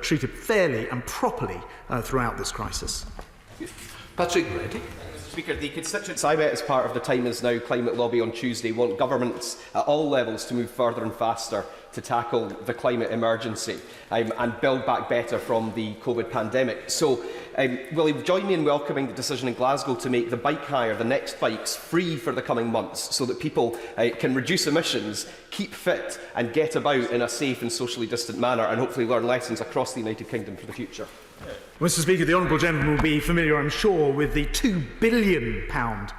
treated fairly and properly throughout this crisis. Patrick Reddy. Speaker, the constituents I met as part of the Time Is Now climate lobby on Tuesday want governments at all levels to move further and faster to tackle the climate emergency and build back better from the COVID pandemic. So, will you join me in welcoming the decision in Glasgow to make the bike hire, the next bikes, free for the coming months so that people can reduce emissions, keep fit and get about in a safe and socially distant manner and hopefully learn lessons across the United Kingdom for the future? Mr. Speaker, the honourable gentleman will be familiar, I'm sure, with the £2 billion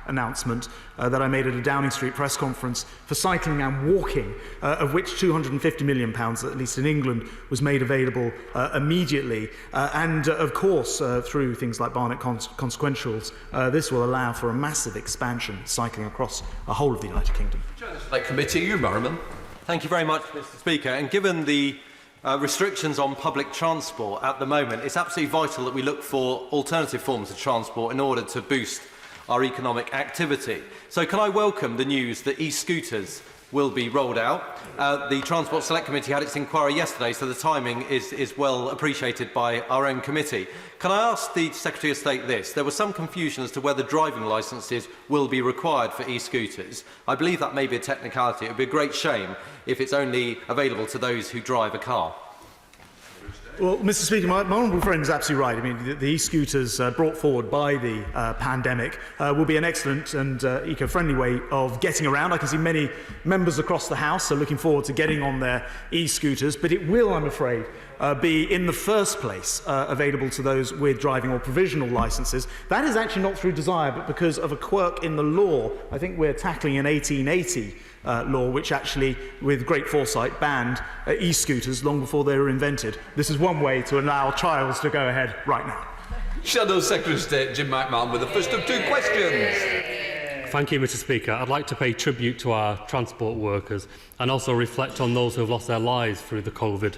announcement that I made at a Downing Street press conference for cycling and walking, of which £250 million, at least in England, was made available immediately. And, of course, through things like Barnett consequentials, this will allow for a massive expansion cycling across the whole of the United Kingdom. Like committee, you, Merriman. Thank you very much, Mr. Speaker. And given the restrictions on public transport at the moment, it's absolutely vital that we look for alternative forms of transport in order to boost our economic activity. So can I welcome the news that e-scooters will be rolled out? The Transport Select Committee had its inquiry yesterday, so the timing is well appreciated by our own committee. Can I ask the Secretary of State this? There was some confusion as to whether driving licences will be required for e-scooters. I believe that may be a technicality. It would be a great shame if it's only available to those who drive a car. Well, Mr. Speaker, my honourable friend is absolutely right. I mean, the e-scooters brought forward by the pandemic will be an excellent and eco-friendly way of getting around. I can see many members across the House are looking forward to getting on their e-scooters, but it will, I'm afraid, be in the first place available to those with driving or provisional licences. That is actually not through desire, but because of a quirk in the law. I think we're tackling an 1880 law, which actually, with great foresight, banned e-scooters long before they were invented. This is one way to allow trials to go ahead right now. Shadow Secretary of State Jim McMahon with the first of two questions. Thank you, Mr. Speaker. I'd like to pay tribute to our transport workers and also reflect on those who have lost their lives through the COVID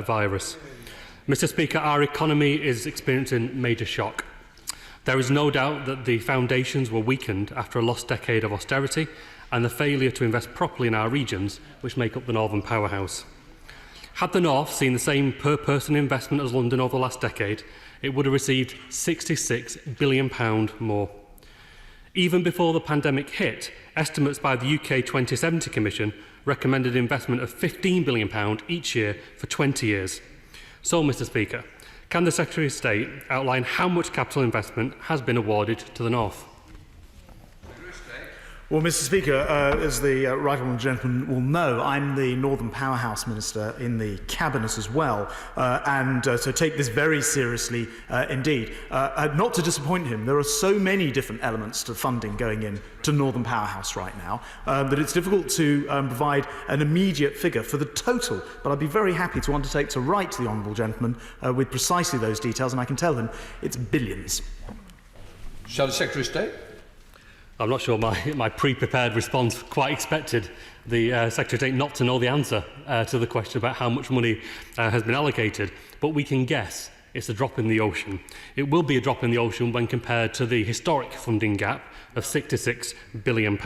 virus. Mr. Speaker, our economy is experiencing major shock. There is no doubt that the foundations were weakened after a lost decade of austerity and the failure to invest properly in our regions, which make up the Northern Powerhouse. Had the North seen the same per-person investment as London over the last decade, it would have received £66 billion more. Even before the pandemic hit, estimates by the UK 2070 Commission recommended investment of £15 billion each year for 20 years. So, Mr. Speaker, can the Secretary of State outline how much capital investment has been awarded to the North? Well, Mr. Speaker, as the right honourable gentleman will know, I'm the Northern Powerhouse Minister in the Cabinet as well, and so take this very seriously indeed. Not to disappoint him, there are so many different elements to funding going in to Northern Powerhouse right now that it's difficult to provide an immediate figure for the total, but I'd be very happy to undertake to write to the honourable gentleman with precisely those details, and I can tell him it's billions. Shadow Secretary of State. I'm not sure my pre-prepared response quite expected the Secretary of State not to know the answer to the question about how much money has been allocated, but we can guess it's a drop in the ocean. It will be a drop in the ocean when compared to the historic funding gap of £66 billion.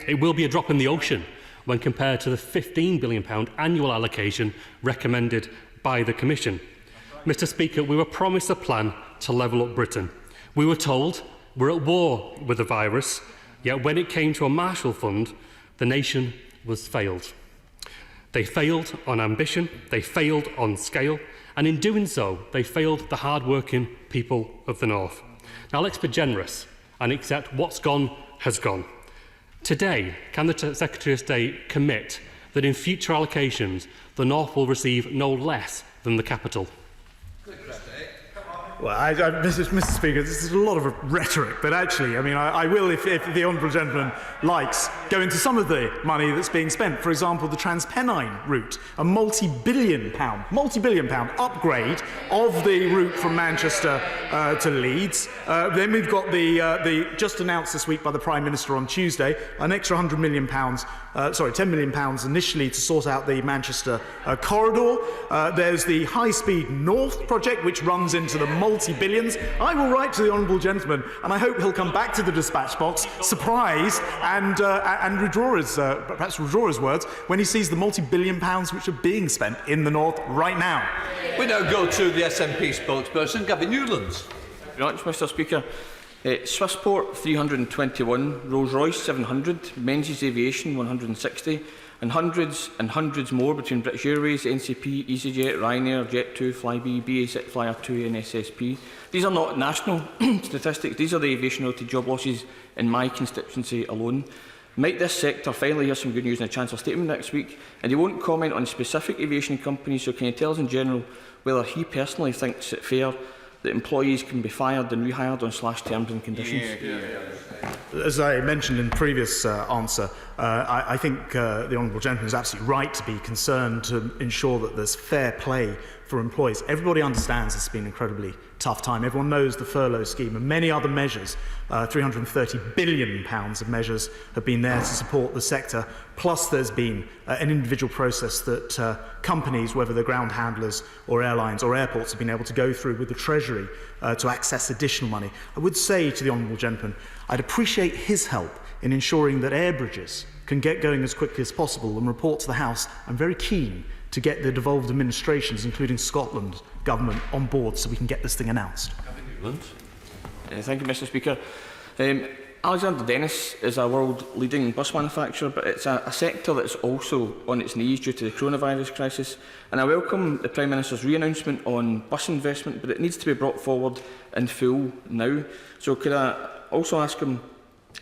It will be a drop in the ocean when compared to the £15 billion annual allocation recommended by the Commission. Mr. Speaker, we were promised a plan to level up Britain. We were told we're at war with the virus, yet when it came to a Marshall Fund, the nation was failed. They failed on ambition, they failed on scale, and in doing so, they failed the hard-working people of the North. Now let's be generous and accept what's gone has gone. Today, can the Secretary of State commit that in future allocations, the North will receive no less than the capital? Well, Mr. Speaker, this is a lot of rhetoric, but actually, I mean, I will, if the honourable gentleman likes, go into some of the money that's being spent. For example, the Transpennine route, a multi-billion pound upgrade of the route from Manchester to Leeds. Then we've got the just announced this week by the Prime Minister on Tuesday, an extra £10 million initially to sort out the Manchester corridor. There's the High Speed North project, which runs into the multi-billions. I will write to the honourable gentleman, and I hope he'll come back to the dispatch box, surprised, and perhaps withdraw his words when he sees the multi-billion pounds which are being spent in the North right now. We now go to the SNP spokesperson, Gavin Newlands. Thank you very much, Mr Speaker. Swissport 321, Rolls-Royce 700, Menzies Aviation 160, and hundreds more between British Airways, NCP, EasyJet, Ryanair, Jet2, Flybe, BA Flyer 2 and SSP. These are not national statistics, these are the aviation-related job losses in my constituency alone. Might this sector finally hear some good news in the Chancellor's statement next week? And he won't comment on specific aviation companies, so can he tell us in general whether he personally thinks it fair that employees can be fired and rehired on slashed terms and conditions? As I mentioned in the previous answer, I think the honourable gentleman is absolutely right to be concerned to ensure that there's fair play for employees. Everybody understands it's been an incredibly tough time. Everyone knows the furlough scheme and many other measures, £330 billion of measures have been there to support the sector. Plus there's been an individual process that companies, whether they're ground handlers or airlines or airports, have been able to go through with the Treasury to access additional money. I would say to the honourable gentleman, I'd appreciate his help in ensuring that air bridges can get going as quickly as possible and report to the House. I'm very keen to get the devolved administrations, including Scotland government, on board so we can get this thing announced. Thank you, Mr Speaker. Alexander Dennis is a world-leading bus manufacturer, but it's a sector that's also on its knees due to the coronavirus crisis. And I welcome the Prime Minister's re-announcement on bus investment, but it needs to be brought forward in full now. So could I also ask him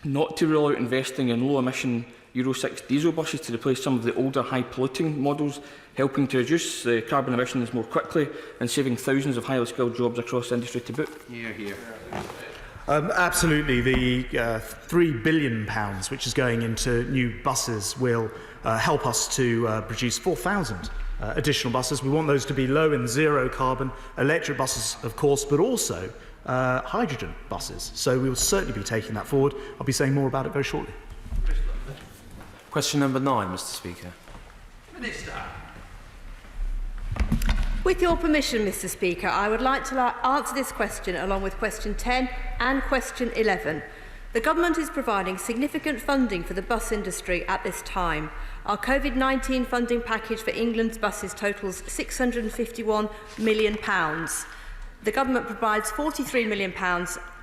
not to rule out investing in low-emission Euro 6 diesel buses to replace some of the older high-polluting models, helping to reduce the carbon emissions more quickly and saving thousands of highly skilled jobs across the industry to boot? Absolutely. The £3 billion which is going into new buses will help us to produce 4,000 additional buses. We want those to be low and zero carbon, electric buses, of course, but also hydrogen buses. So we will certainly be taking that forward. I'll be saying more about it very shortly. Question number 9, Mr Speaker. Minister. With your permission, Mr Speaker, I would like to answer this question along with question 10 and question 11. The Government is providing significant funding for the bus industry at this time. Our COVID-19 funding package for England's buses totals £651 million. The Government provides £43 million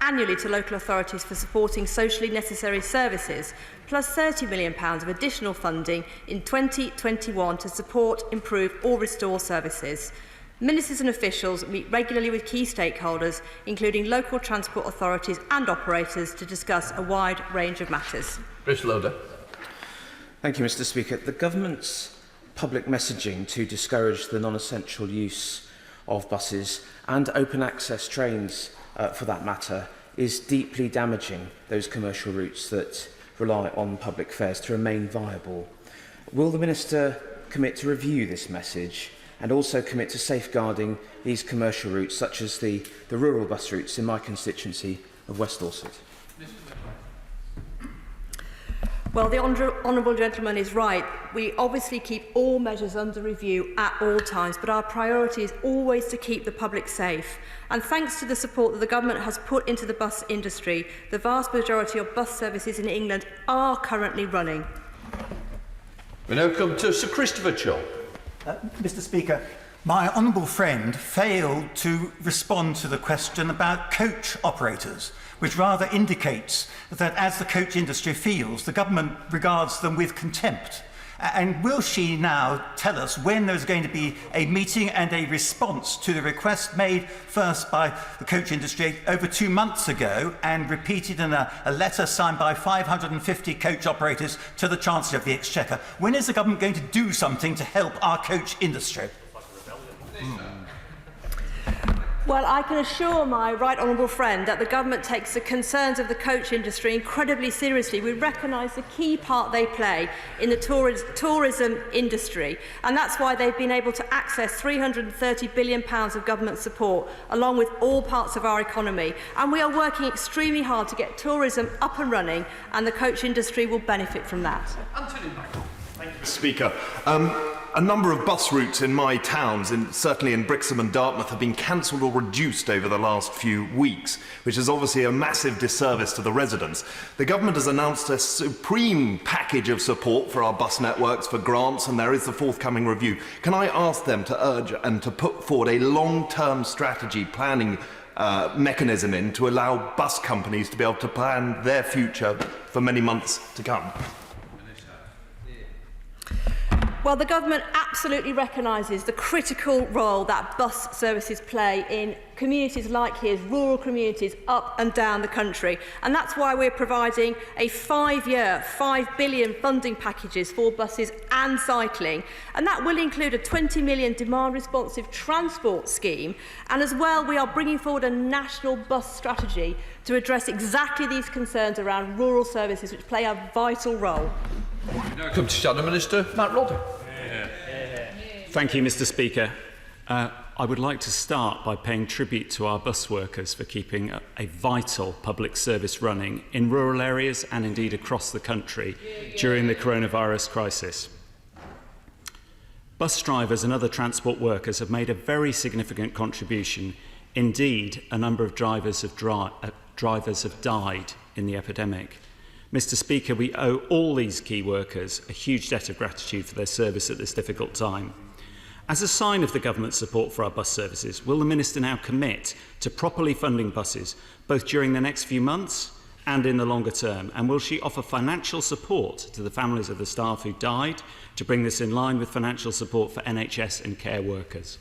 annually to local authorities for supporting socially necessary services, plus £30 million of additional funding in 2021 to support, improve or restore services. Ministers and officials meet regularly with key stakeholders, including local transport authorities and operators, to discuss a wide range of matters. Chris Loader. Thank you, Mr Speaker. The Government's public messaging to discourage the non-essential use of buses and open access trains, for that matter, is deeply damaging those commercial routes that rely on public fares to remain viable. Will the Minister commit to review this message and also commit to safeguarding these commercial routes, such as the rural bus routes in my constituency of West Dorset? Well, the honourable gentleman is right. We obviously keep all measures under review at all times, but our priority is always to keep the public safe. And thanks to the support that the Government has put into the bus industry, the vast majority of bus services in England are currently running. We now come to Sir Christopher Cho. Mr Speaker, my honourable friend failed to respond to the question about coach operators, which rather indicates that as the coach industry feels, the Government regards them with contempt. And will she now tell us when there's going to be a meeting and a response to the request made first by the coach industry over 2 months ago and repeated in a letter signed by 550 coach operators to the Chancellor of the Exchequer? When is the Government going to do something to help our coach industry? Well, I can assure my right honourable friend that the Government takes the concerns of the coach industry incredibly seriously. We recognise the key part they play in the tourism industry, and that's why they've been able to access £330 billion of government support, along with all parts of our economy. And we are working extremely hard to get tourism up and running, and the coach industry will benefit from that. Anthony Michael. Thank you, Mr Speaker. A number of bus routes in my towns, certainly in Brixham and Dartmouth, have been cancelled or reduced over the last few weeks, which is obviously a massive disservice to the residents. The government has announced a supreme package of support for our bus networks for grants, and there is the forthcoming review. Can I ask them to urge and to put forward a long-term strategy planning mechanism in to allow bus companies to be able to plan their future for many months to come? Well, the government absolutely recognises the critical role that bus services play in communities like his, rural communities up and down the country. And that's why we're providing a 5-year, £5 billion funding packages for buses and cycling. And that will include a £20 million demand-responsive transport scheme. And as well, we are bringing forward a national bus strategy to address exactly these concerns around rural services, which play a vital role. Now come to Shadow Minister Matt Rodder. Thank you, Mr. Speaker. I would like to start by paying tribute to our bus workers for keeping a vital public service running in rural areas and indeed across the country during the coronavirus crisis. Bus drivers and other transport workers have made a very significant contribution. Indeed, a number of drivers have died in the epidemic. Mr. Speaker, we owe all these key workers a huge debt of gratitude for their service at this difficult time. As a sign of the government's support for our bus services, will the Minister now commit to properly funding buses, both during the next few months and in the longer term? And will she offer financial support to the families of the staff who died to bring this in line with financial support for NHS and care workers?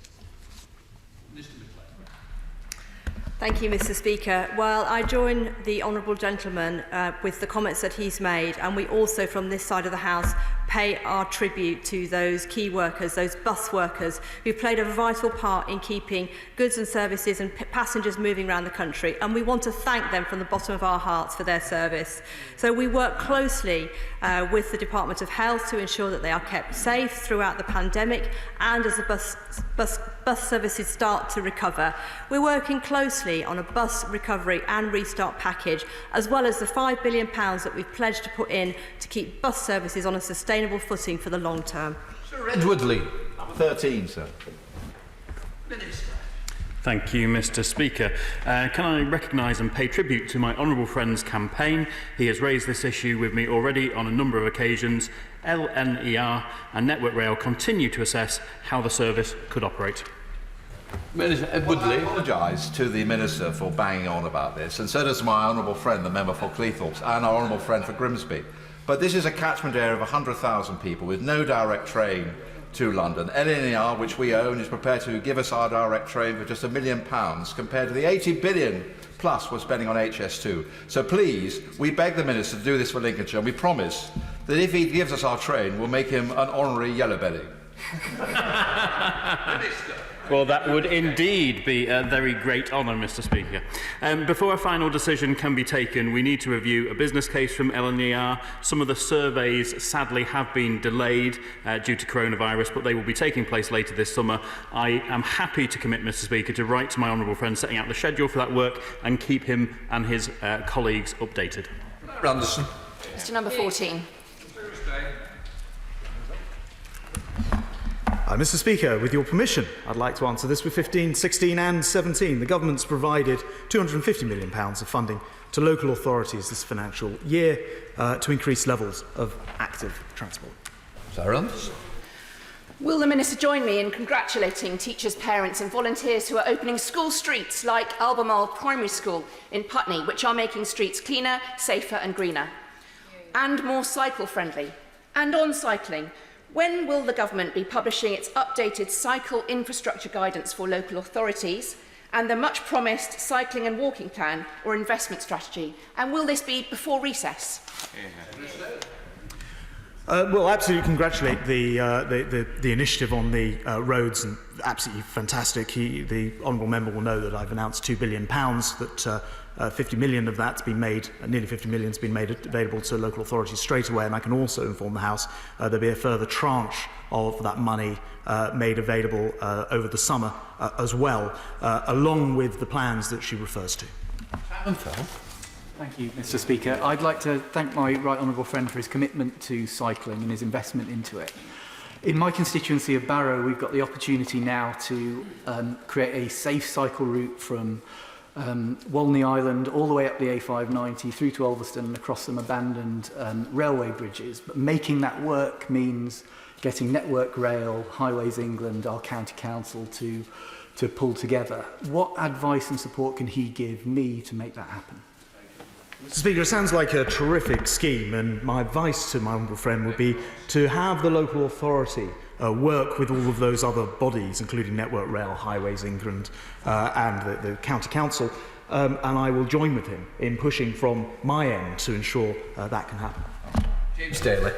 Thank you, Mr. Speaker. Well, I join the honourable gentleman with the comments that he's made, and we also, from this side of the House, pay our tribute to those key workers, those bus workers, who played a vital part in keeping goods and services and passengers moving around the country, and we want to thank them from the bottom of our hearts for their service. So we work closely with the Department of Health to ensure that they are kept safe throughout the pandemic and as the bus services start to recover. We're working closely on a bus recovery and restart package, as well as the £5 billion that we've pledged to put in to keep bus services on a sustainable footing for the long term. Sir Edward Lee. Number 13, sir. Minister. Thank you, Mr. Speaker. Can I recognise and pay tribute to my honourable friend's campaign? He has raised this issue with me already on a number of occasions. LNER and Network Rail continue to assess how the service could operate. Minister Edward Lee. I apologise to the Minister for banging on about this, and so does my honourable friend, the member for Cleethorpes, and our honourable friend for Grimsby. But this is a catchment area of 100,000 people with no direct train to London. LNER, which we own, is prepared to give us our direct train for just £1 million compared to the 80 billion plus we're spending on HS2. So please, we beg the Minister to do this for Lincolnshire, and we promise that if he gives us our train, we'll make him an honorary yellow belly. Well, that would indeed be a very great honour, Mr. Speaker. Before a final decision can be taken, we need to review a business case from LNER. Some of the surveys, sadly, have been delayed due to coronavirus, but they will be taking place later this summer. I am happy to commit, Mr. Speaker, to write to my honourable friend setting out the schedule for that work and keep him and his colleagues updated. Anderson. Mr. Number 14. Mr. Speaker, with your permission, I'd like to answer this with 15, 16 and 17. The government's provided £250 million of funding to local authorities this financial year to increase levels of active transport. Sarah Anderson. Will the Minister join me in congratulating teachers, parents and volunteers who are opening school streets like Albemarle Primary School in Putney, which are making streets cleaner, safer and greener and more cycle-friendly? And on cycling, when will the government be publishing its updated cycle infrastructure guidance for local authorities and the much-promised cycling and walking plan or investment strategy? And will this be before recess? Well, absolutely congratulate the initiative on the roads, and absolutely fantastic. The honourable member will know that I've announced £2 billion, that 50 million of that's been made, nearly 50 million has been made available to local authorities straight away, and I can also inform the House there'll be a further tranche of that money made available over the summer as well, along with the plans that she refers to. Thank you, Mr. Speaker. I'd like to thank my right honourable friend for his commitment to cycling and his investment into it. In my constituency of Barrow, we've got the opportunity now to create a safe cycle route from Walney Island all the way up the A590 through to Ulverston and across some abandoned railway bridges. But making that work means getting Network Rail, Highways England, our county council to pull together. What advice and support can he give me to make that happen? Mr. Speaker, it sounds like a terrific scheme, and my advice to my honourable friend would be to have the local authority work with all of those other bodies, including Network Rail, Highways England and the County Council, and I will join with him in pushing from my end to ensure that can happen. James Daly.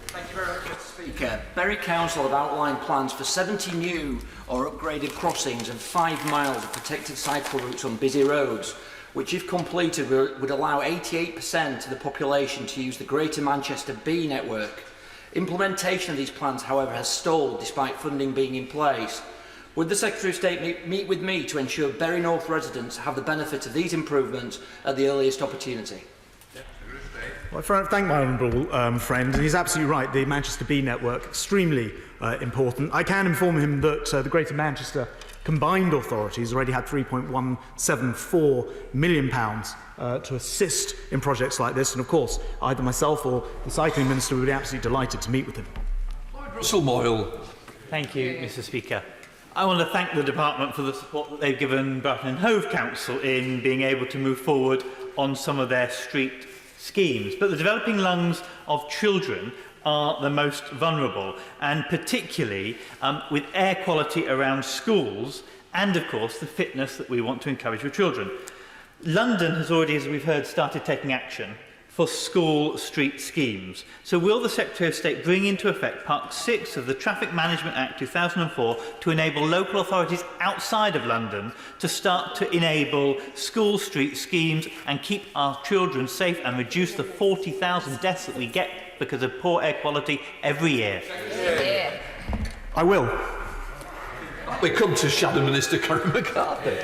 Thank you very much, Mr. Speaker. Bury Council have outlined plans for 70 new or upgraded crossings and 5 miles of protected cycle routes on busy roads, which, if completed, would allow 88% of the population to use the Greater Manchester B network. Implementation of these plans, however, has stalled despite funding being in place. Would the Secretary of State meet with me to ensure Bury North residents have the benefit of these improvements at the earliest opportunity? Well, I thank my honourable friend, and he's absolutely right. The Manchester B network, extremely important. I can inform him that the Greater Manchester Combined Authorities already had £3.174 million to assist in projects like this, and of course, either myself or the Cycling Minister would be absolutely delighted to meet with him. Russell Moyle. Thank you, Mr. Speaker. I want to thank the Department for the support that they've given Burton and Hove Council in being able to move forward on some of their street schemes. But the developing lungs of children are the most vulnerable, and particularly with air quality around schools and, of course, the fitness that we want to encourage for children. London has already, as we've heard, started taking action for school street schemes. So will the Secretary of State bring into effect Part 6 of the Traffic Management Act 2004 to enable local authorities outside of London to start to enable school street schemes and keep our children safe and reduce the 40,000 deaths that we get because of poor air quality every year? Yeah. I will. We come to Shadow Minister Karen McCarthy.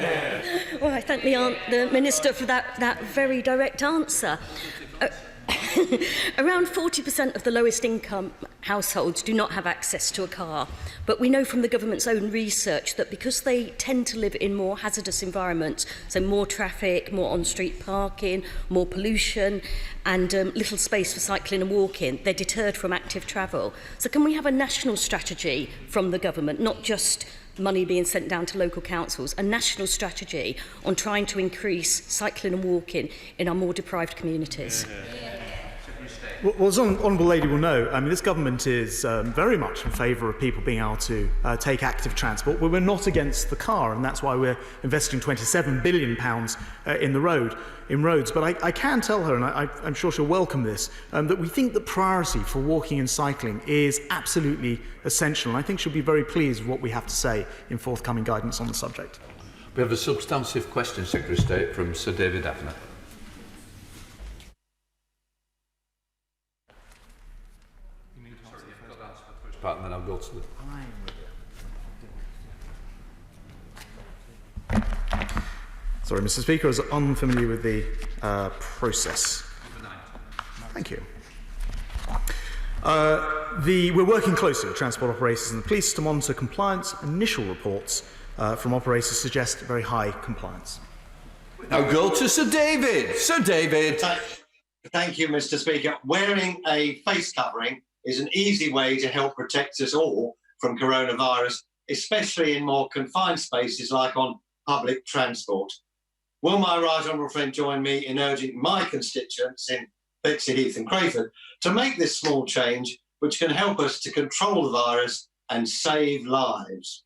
Well, I thank the Minister for that very direct answer. Around 40% of the lowest income households do not have access to a car, but we know from the government's own research that because they tend to live in more hazardous environments, so more traffic, more on-street parking, more pollution and little space for cycling and walking, they're deterred from active travel. So can we have a national strategy from the government, not just money being sent down to local councils, a national strategy on trying to increase cycling and walking in our more deprived communities? Well, as Honourable Lady will know, I mean, this government is very much in favour of people being able to take active transport. We're not against the car, and that's why we're investing £27 billion in roads. But I can tell her, and I'm sure she'll welcome this, that we think the priority for walking and cycling is absolutely essential. And I think she'll be very pleased with what we have to say in forthcoming guidance on the subject. We have a substantive question, Secretary of State, from Sir David Daffner. Part, and then I'll go to the... Sorry, Mr. Speaker, I was unfamiliar with the process. Thank you. We're working closely with transport operators and the police to monitor compliance. Initial reports from operators suggest very high compliance. Now go to Sir David. Sir David. Thank you, Mr. Speaker. Wearing a face covering is an easy way to help protect us all from coronavirus, especially in more confined spaces like on public transport. Will my right honourable friend join me in urging my constituents in Bexley Heath and Crayford to make this small change, which can help us to control the virus and save lives?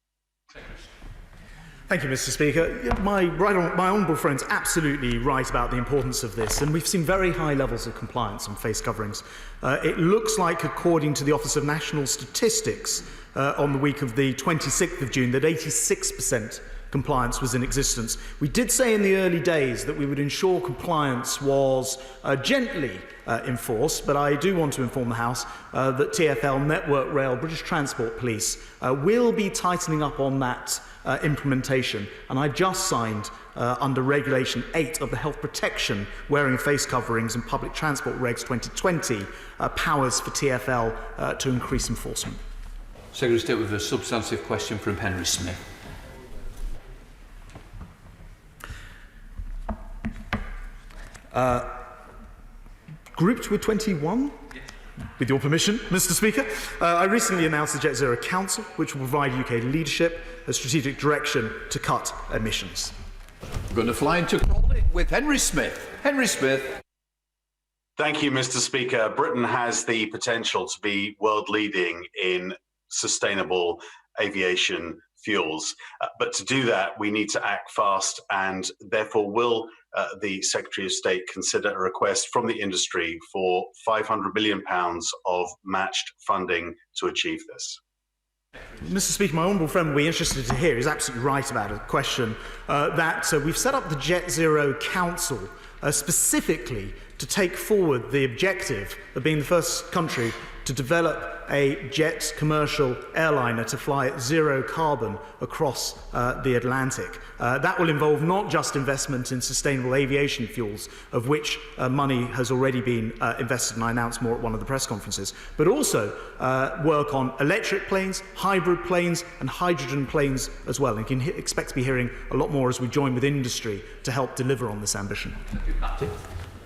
Thank you, Mr. Speaker. My honourable friend's absolutely right about the importance of this, and we've seen very high levels of compliance on face coverings. It looks like, according to the Office of National Statistics, on the week of the 26th of June, that 86% compliance was in existence. We did say in the early days that we would ensure compliance was gently enforced, but I do want to inform the House that TfL, Network Rail, British Transport Police will be tightening up on that implementation, and I've just signed under Regulation 8 of the Health Protection Wearing Face Coverings and Public Transport Regs 2020 powers for TfL to increase enforcement. Secretary of State with a substantive question from Henry Smith. Grouped with 21? With your permission, Mr. Speaker, I recently announced the Jet Zero Council, which will provide UK leadership a strategic direction to cut emissions. I'm going to fly into Crawley with Henry Smith. Henry Smith. Thank you, Mr. Speaker. Britain has the potential to be world leading in sustainable aviation fuels. But to do that, we need to act fast, and therefore will the Secretary of State consider a request from the industry for £500 million of matched funding to achieve this? Mr. Speaker, my honourable friend will be interested to hear. He's absolutely right about a question that we've set up the Jet Zero Council specifically to take forward the objective of being the first country to develop a jet commercial airliner to fly at zero carbon across the Atlantic. That will involve not just investment in sustainable aviation fuels, of which money has already been invested, and I announced more at one of the press conferences, but also work on electric planes, hybrid planes and hydrogen planes as well. And you can expect to be hearing a lot more as we join with industry to help deliver on this ambition.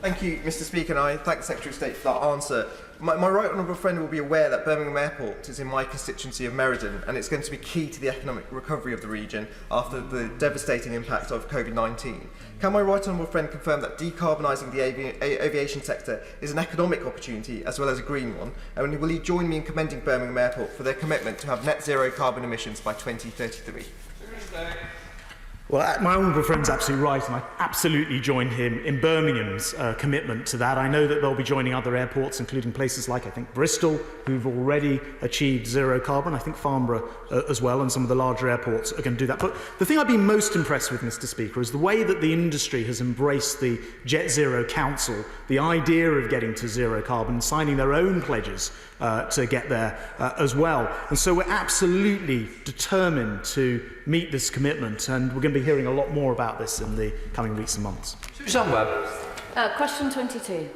Thank you, Mr. Speaker, and I thank the Secretary of State for that answer. My right honourable friend will be aware that Birmingham Airport is in my constituency of Meriden, and it's going to be key to the economic recovery of the region after the devastating impact of COVID-19. Can my right honourable friend confirm that decarbonising the aviation sector is an economic opportunity as well as a green one? And will he join me in commending Birmingham Airport for their commitment to have net zero carbon emissions by 2033? Well, my honourable friend's absolutely right, and I absolutely join him in Birmingham's commitment to that. I know that they'll be joining other airports, including places like, I think, Bristol, who've already achieved zero carbon. I think Farnborough as well, and some of the larger airports are going to do that. But the thing I've been most impressed with, Mr. Speaker, is the way that the industry has embraced the Jet Zero Council, the idea of getting to zero carbon, signing their own pledges to get there as well. And so we're absolutely determined to meet this commitment, and we're going to be hearing a lot more about this in the coming weeks and months. Susan Webb. Question 22.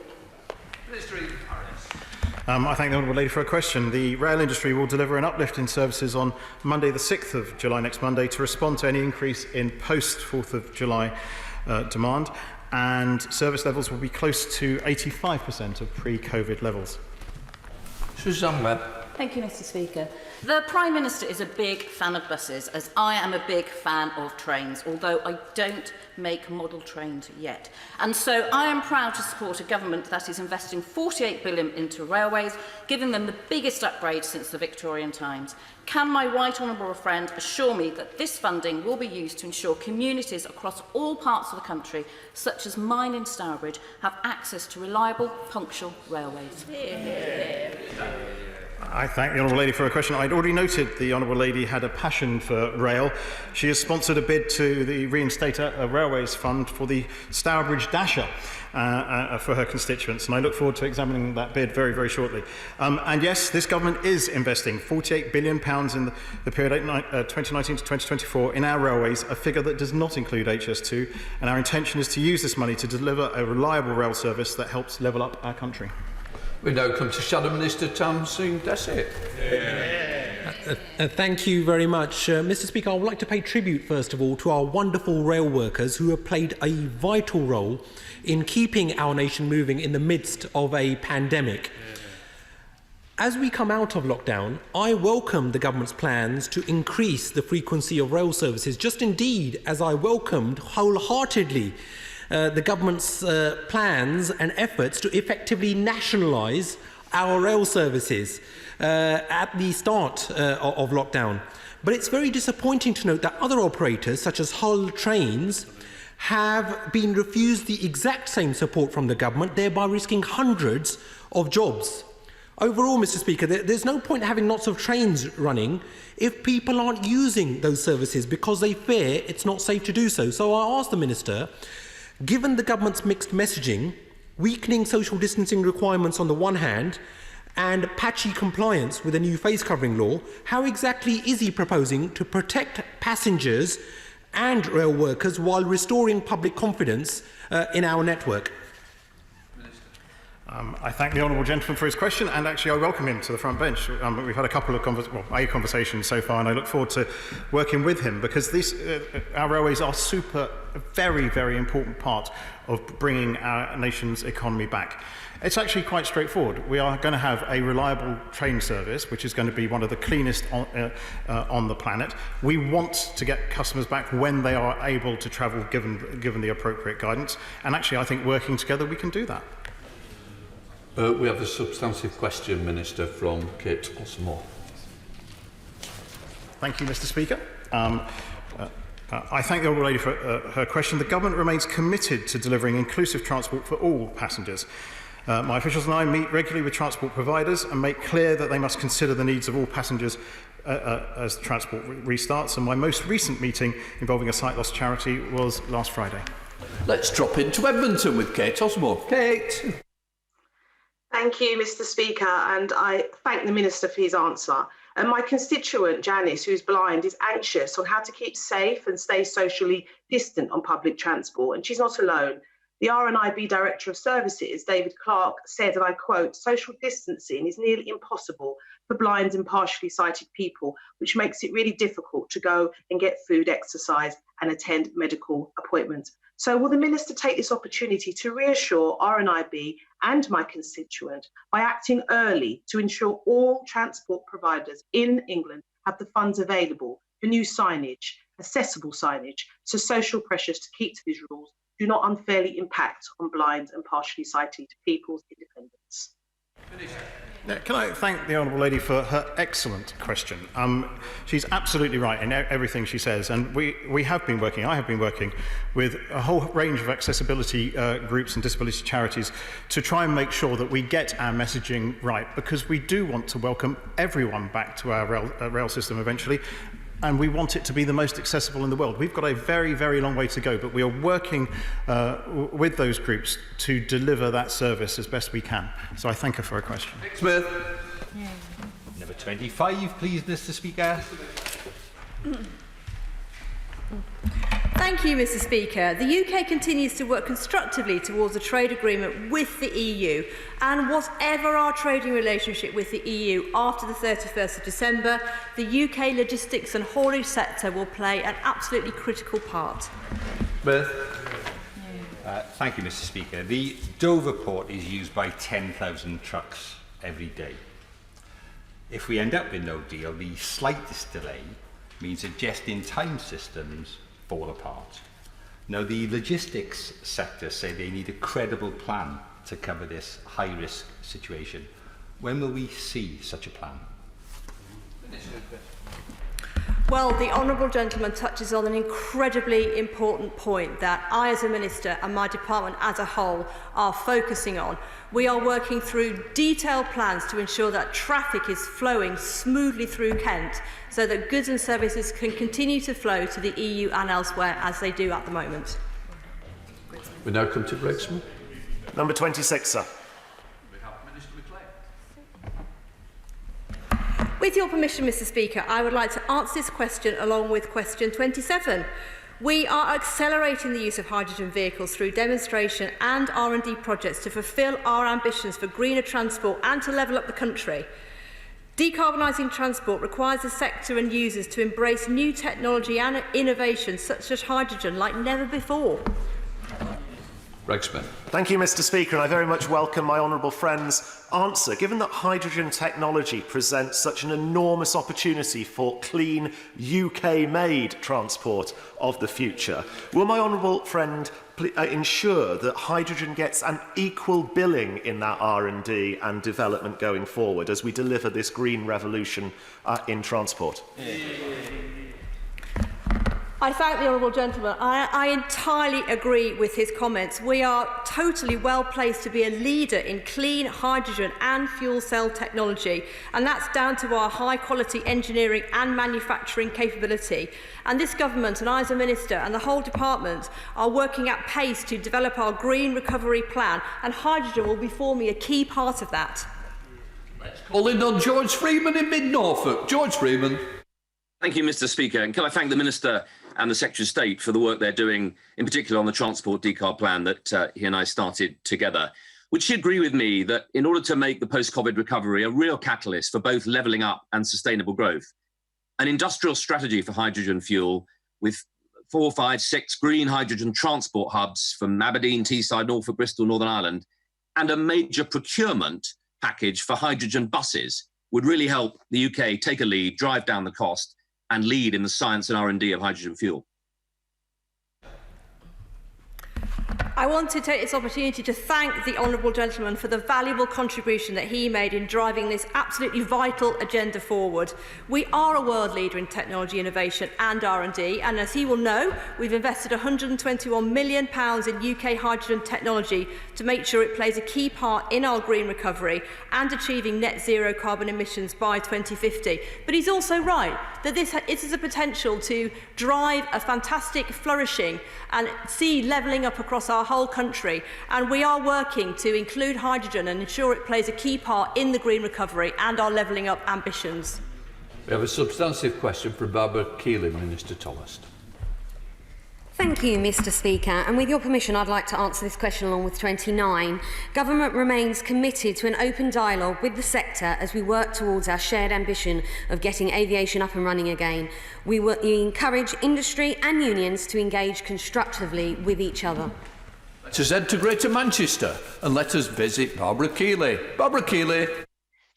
I thank the Honourable Lady for a question. The rail industry will deliver an uplift in services on Monday the 6th of July, next Monday, to respond to any increase in post-4th of July demand, and service levels will be close to 85% of pre-COVID levels. Susan Webb. Thank you, Mr. Speaker. The Prime Minister is a big fan of buses, as I am a big fan of trains, although I don't make model trains yet. And so I am proud to support a government that is investing £48 billion into railways, giving them the biggest upgrade since the Victorian times. Can my right honourable friend assure me that this funding will be used to ensure communities across all parts of the country, such as mine in Stourbridge, have access to reliable, punctual railways? I thank the Honourable Lady for her question. I'd already noted the Honourable Lady had a passion for rail. She has sponsored a bid to reinstate a railways fund for the Stourbridge Dasher for her constituents, and I look forward to examining that bid very, very shortly. And yes, this government is investing £48 billion in the period 2019 to 2024 in our railways, a figure that does not include HS2, and our intention is to use this money to deliver a reliable rail service that helps level up our country. We now come to Shadow Minister Tamsin Desset. Thank you very much. Mr. Speaker, I would like to pay tribute, first of all, to our wonderful rail workers who have played a vital role in keeping our nation moving in the midst of a pandemic. As we come out of lockdown, I welcome the government's plans to increase the frequency of rail services, just indeed as I welcomed wholeheartedly the government's plans and efforts to effectively nationalise our rail services at the start of lockdown. But it's very disappointing to note that other operators, such as Hull Trains, have been refused the exact same support from the government, thereby risking hundreds of jobs. Overall, Mr. Speaker, there's no point having lots of trains running if people aren't using those services because they fear it's not safe to do so. So I ask the Minister, given the government's mixed messaging, weakening social distancing requirements on the one hand, and patchy compliance with a new face covering law, how exactly is he proposing to protect passengers and rail workers while restoring public confidence in our network? I thank the honourable gentleman for his question, and actually I welcome him to the front bench. We've had a couple of conversations so far, and I look forward to working with him, because our railways are very, very important part of bringing our nation's economy back. It's actually quite straightforward. We are going to have a reliable train service, which is going to be one of the cleanest on the planet. We want to get customers back when they are able to travel, given the appropriate guidance. And actually, I think working together, we can do that. We have a substantive question, Minister, from Kate Osmore. Thank you, Mr. Speaker. I thank the honourable lady for her question. The government remains committed to delivering inclusive transport for all passengers. My officials and I meet regularly with transport providers and make clear that they must consider the needs of all passengers as transport restarts. And my most recent meeting involving a sight loss charity was last Friday. Let's drop into Edmonton with Kate Osmore. Kate. Thank you, Mr. Speaker, and I thank the Minister for his answer. And my constituent, Janice, who's blind, is anxious on how to keep safe and stay socially distant on public transport, and she's not alone. The RNIB Director of Services, David Clark, said, and I quote, "Social distancing is nearly impossible for blind and partially sighted people, which makes it really difficult to go and get food, exercise and attend medical appointments." So will the Minister take this opportunity to reassure RNIB and my constituent by acting early to ensure all transport providers in England have the funds available for new signage, accessible signage, so social pressures to keep to these rules do not unfairly impact on blind and partially sighted people's independence? Now, can I thank the honourable lady for her excellent question? She's absolutely right in everything she says, and I have been working with a whole range of accessibility groups and disability charities to try and make sure that we get our messaging right, because we do want to welcome everyone back to our rail system eventually. And we want it to be the most accessible in the world. We've got a very, very long way to go, but we are working with those groups to deliver that service as best we can. So I thank her for her question. Smith. Number 25, please, Mr. Speaker. Thank you, Mr. Speaker. The UK continues to work constructively towards a trade agreement with the EU, and whatever our trading relationship with the EU after the 31st of December, the UK logistics and haulage sector will play an absolutely critical part. Smith. Thank you, Mr. Speaker. The Dover port is used by 10,000 trucks every day. If we end up with no deal, the slightest delay means that just-in-time systems fall apart. Now, the logistics sector say they need a credible plan to cover this high-risk situation. When will we see such a plan? Well, the honourable gentleman touches on an incredibly important point that I as a Minister and my department as a whole are focusing on. We are working through detailed plans to ensure that traffic is flowing smoothly through Kent so that goods and services can continue to flow to the EU and elsewhere as they do at the moment. We now come to Wrexham. Number 26, sir. With your permission, Mr. Speaker, I would like to answer this question along with question 27. We are accelerating the use of hydrogen vehicles through demonstration and R&D projects to fulfil our ambitions for greener transport and to level up the country. Decarbonising transport requires the sector and users to embrace new technology and innovation such as hydrogen like never before. Rexman. Thank you, Mr. Speaker, and I very much welcome my honourable friend's answer. Given that hydrogen technology presents such an enormous opportunity for clean UK-made transport of the future, will my honourable friend ensure that hydrogen gets an equal billing in that R&D and development going forward as we deliver this green revolution in transport? I thank the honourable gentleman. I entirely agree with his comments. We are totally well placed to be a leader in clean hydrogen and fuel cell technology, and that's down to our high quality engineering and manufacturing capability. And this government and I as a minister and the whole department are working at pace to develop our green recovery plan, and hydrogen will be forming a key part of that. Let's call in on George Freeman in Mid-Norfolk. George Freeman. Thank you, Mr. Speaker. And can I thank the Minister and the Secretary of State for the work they're doing, in particular on the Transport Decarb Plan that he and I started together. would she agree with me that in order to make the post-COVID recovery a real catalyst for both levelling up and sustainable growth, an industrial strategy for hydrogen fuel with 4, 5, 6 green hydrogen transport hubs from Aberdeen, Teesside, Norfolk, Bristol, Northern Ireland, and a major procurement package for hydrogen buses would really help the UK take a lead, drive down the cost, and lead in the science and R&D of hydrogen fuel? I want to take this opportunity to thank the honourable gentleman for the valuable contribution that he made in driving this absolutely vital agenda forward. We are a world leader in technology innovation and R&D, and as he will know, we've invested £121 million in UK hydrogen technology to make sure it plays a key part in our green recovery and achieving net zero carbon emissions by 2050. But he's also right that this is a potential to drive a fantastic flourishing and see levelling up across our whole country, and we are working to include hydrogen and ensure it plays a key part in the green recovery and our levelling up ambitions. We have a substantive question from Barbara Keeling, Minister Tallest. Thank you, Mr. Speaker. And with your permission, I'd like to answer this question along with 29. Government remains committed to an open dialogue with the sector as we work towards our shared ambition of getting aviation up and running again. We will encourage industry and unions to engage constructively with each other. Let us head to Greater Manchester and let us visit Barbara Keeley. Barbara Keeley.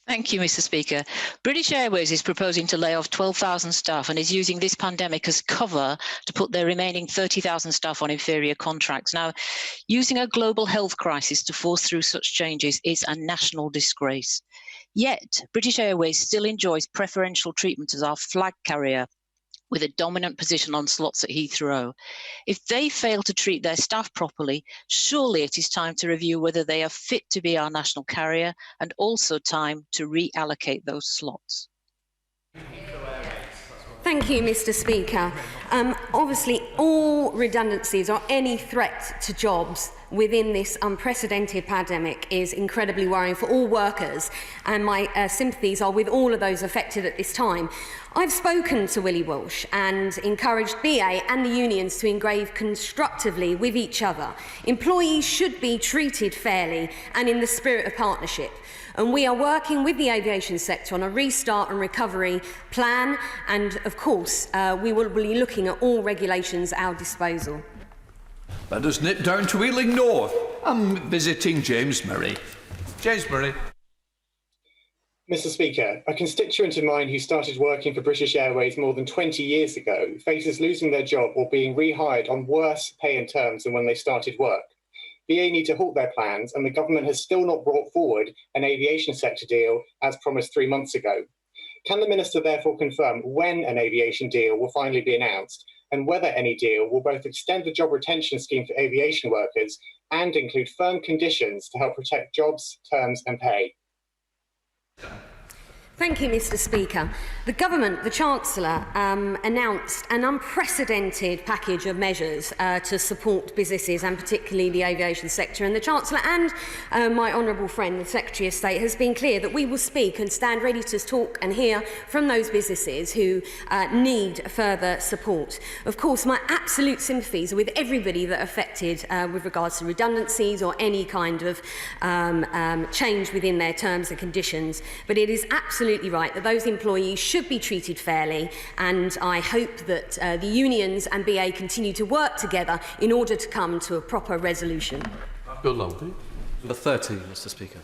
Thank you, Mr. Speaker. British Airways is proposing to lay off 12,000 staff and is using this pandemic as cover to put their remaining 30,000 staff on inferior contracts. Now, using a global health crisis to force through such changes is a national disgrace. Yet, British Airways still enjoys preferential treatment as our flag carrier, with a dominant position on slots at Heathrow. If they fail to treat their staff properly, surely it is time to review whether they are fit to be our national carrier and also time to reallocate those slots. Thank you, Mr. Speaker. Obviously, all redundancies or any threat to jobs within this unprecedented pandemic is incredibly worrying for all workers, and my sympathies are with all of those affected at this time. I've spoken to Willie Walsh and encouraged BA and the unions to engage constructively with each other. Employees should be treated fairly and in the spirit of partnership. And we are working with the aviation sector on a restart and recovery plan, and of course we will be looking at all regulations at our disposal. Let us nip down to Ealing North. I'm visiting James Murray. James Murray. Mr. Speaker, a constituent of mine who started working for British Airways more than 20 years ago faces losing their job or being rehired on worse pay and terms than when they started work. BA need to halt their plans, and the government has still not brought forward an aviation sector deal as promised 3 months ago. Can the Minister therefore confirm when an aviation deal will finally be announced, and whether any deal will both extend the job retention scheme for aviation workers and include firm conditions to help protect jobs, terms and pay? Thank you, Mr. Speaker. The government, the Chancellor, announced an unprecedented package of measures to support businesses and particularly the aviation sector. And the Chancellor and my honourable friend, the Secretary of State, has been clear that we will speak and stand ready to talk and hear from those businesses who need further support. Of course, my absolute sympathies are with everybody that are affected with regards to redundancies or any kind of change within their terms and conditions. But it is absolutely right that those employees should be treated fairly, and I hope that the unions and BA continue to work together in order to come to a proper resolution. Bill Lowney. Number 30, Mr. Speaker.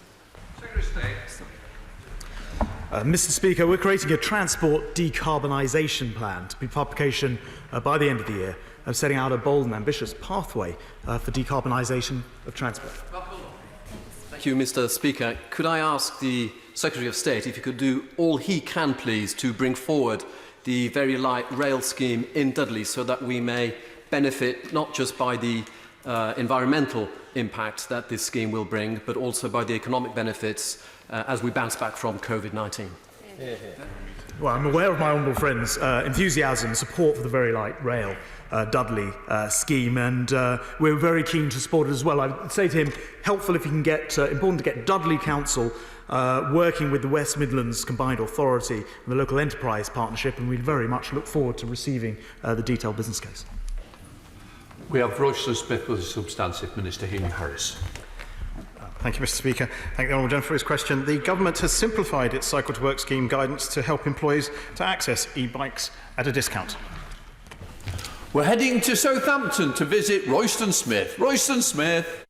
Mr. Speaker, we're creating a transport decarbonisation plan to be publication by the end of the year, setting out a bold and ambitious pathway for decarbonisation of transport. Thank you, Mr. Speaker. Could I ask the Secretary of State if he could do all he can, please, to bring forward the very light rail scheme in Dudley so that we may benefit not just by the environmental impact that this scheme will bring, but also by the economic benefits as we bounce back from COVID-19. Well, I'm aware of my honourable friend's enthusiasm and support for the very light rail Dudley scheme, and we're very keen to support it as well. I'd say to him, helpful if he can get, important to get Dudley Council working with the West Midlands Combined Authority and the Local Enterprise Partnership, and we'd very much look forward to receiving the detailed business case. We have Royston Smith with a substantive, Minister Healy Harris. Thank you, Mr. Speaker. Thank the honourable gentleman for his question. The government has simplified its Cycle to Work scheme guidance to help employees to access e-bikes at a discount. We're heading to Southampton to visit Royston Smith. Royston Smith.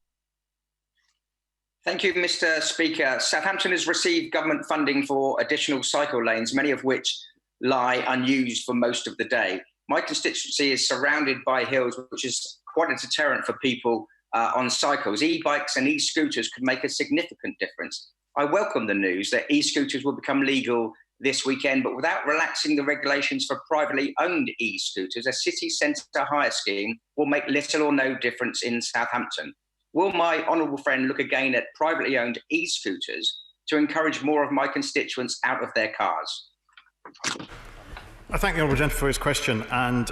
Thank you, Mr. Speaker. Southampton has received government funding for additional cycle lanes, many of which lie unused for most of the day. My constituency is surrounded by hills, which is quite a deterrent for people on cycles. E-bikes and e-scooters could make a significant difference. I welcome the news that e-scooters will become legal this weekend, but without relaxing the regulations for privately owned e-scooters, a city centre hire scheme will make little or no difference in Southampton. Will my honourable friend look again at privately owned e-scooters to encourage more of my constituents out of their cars? I thank the honourable gentleman for his question, and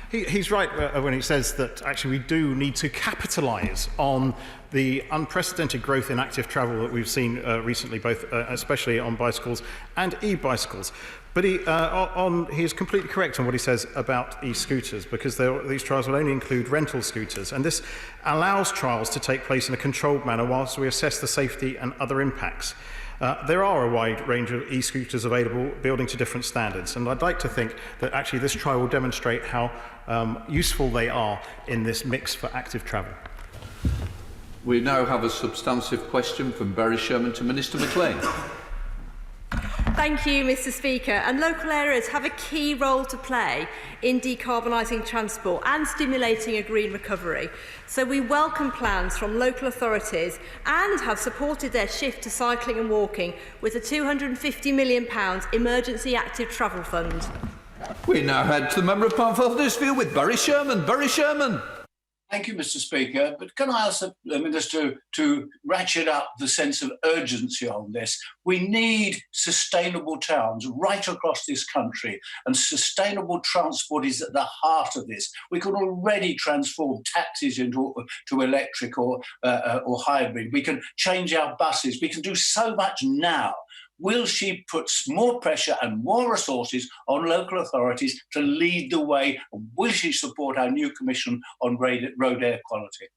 he's right when he says that actually we do need to capitalise on the unprecedented growth in active travel that we've seen recently, both especially on bicycles and e-bicycles. But he is completely correct on what he says about e-scooters, because these trials will only include rental scooters, and this allows trials to take place in a controlled manner whilst we assess the safety and other impacts. There are a wide range of e-scooters available, building to different standards, and I'd like to think that actually this trial will demonstrate how useful they are in this mix for active travel. We now have a substantive question from Barry Sherman to Minister McLean. Thank you, Mr. Speaker. And local areas have a key role to play in decarbonising transport and stimulating a green recovery. So we welcome plans from local authorities and have supported their shift to cycling and walking with a £250 million emergency active travel fund. We now head to the Member of Huddersfield with Barry Sherman. Barry Sherman. Thank you, Mr. Speaker. But can I ask the Minister to ratchet up the sense of urgency on this? We need sustainable towns right across this country, and sustainable transport is at the heart of this. We can already transform taxis into electric or hybrid. We can change our buses. We can do so much now. Will she put more pressure and more resources on local authorities to lead the way? And will she support our new Commission on road air quality?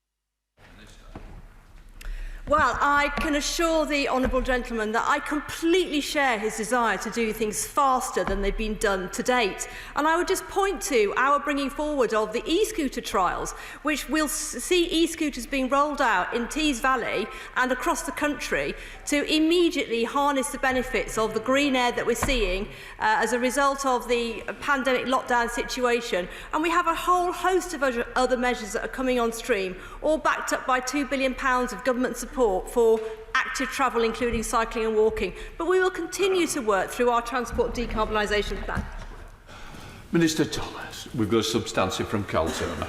Well, I can assure the honourable gentleman that I completely share his desire to do things faster than they've been done to date. And I would just point to our bringing forward of the e-scooter trials, which will see e-scooters being rolled out in Tees Valley and across the country to immediately harness the benefits of the green air that we're seeing as a result of the pandemic lockdown situation. And we have a whole host of other measures that are coming on stream, all backed up by £2 billion of government support for active travel, including cycling and walking. But we will continue to work through our transport decarbonisation plan. Minister Thomas, we've got a substantive from Carl Turner.